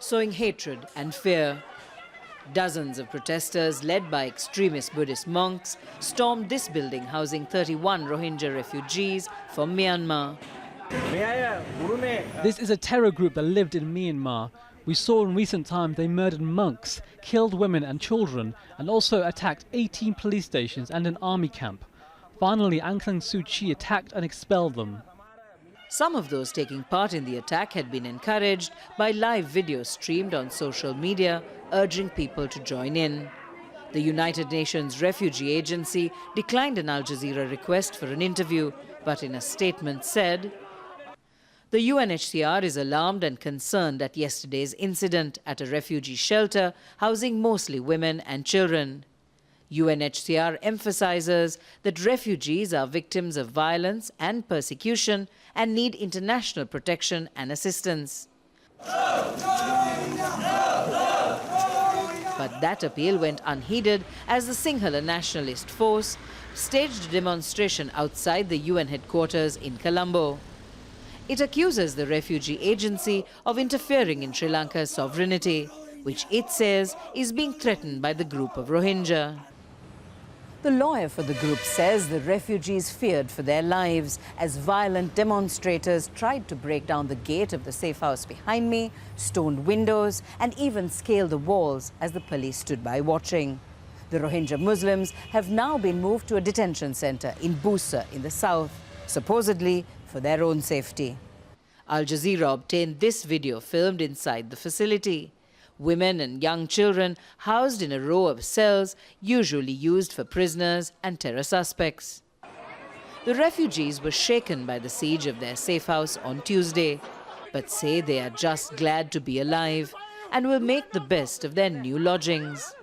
sowing hatred and fear. Dozens of protesters, led by extremist Buddhist monks, stormed this building housing 31 Rohingya refugees from Myanmar. This is a terror group that lived in Myanmar. We saw in recent times they murdered monks, killed women and children, and also attacked 18 police stations and an army camp. Finally, Aung San Suu Kyi attacked and expelled them. Some of those taking part in the attack had been encouraged by live videos streamed on social media, urging people to join in. The United Nations Refugee Agency declined an Al Jazeera request for an interview, but in a statement said, "The UNHCR is alarmed and concerned at yesterday's incident at a refugee shelter housing mostly women and children. UNHCR emphasizes that refugees are victims of violence and persecution and need international protection and assistance." But that appeal went unheeded as the Sinhala Nationalist Force staged a demonstration outside the UN headquarters in Colombo. It accuses the refugee agency of interfering in Sri Lanka's sovereignty, which it says is being threatened by the group of Rohingya. The lawyer for the group says the refugees feared for their lives as violent demonstrators tried to break down the gate of the safe house behind me, stoned windows, and even scaled the walls as the police stood by watching. The Rohingya Muslims have now been moved to a detention center in Busa in the south, supposedly for their own safety. Al Jazeera obtained this video filmed inside the facility. Women and young children housed in a row of cells usually used for prisoners and terror suspects. The refugees were shaken by the siege of their safe house on Tuesday, but say they are just glad to be alive and will make the best of their new lodgings.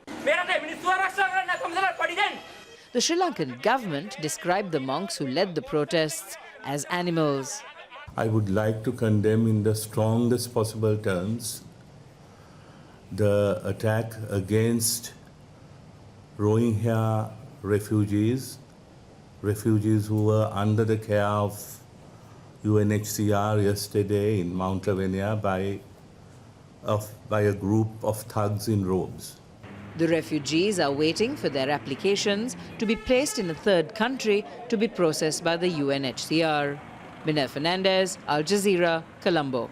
The Sri Lankan government described the monks who led the protests as animals. I would like to condemn in the strongest possible terms the attack against Rohingya refugees who were under the care of UNHCR yesterday in Mount Lavinia by a group of thugs in robes. The refugees are waiting for their applications to be placed in a third country to be processed by the UNHCR. Minelle Fernandez, Al Jazeera, Colombo.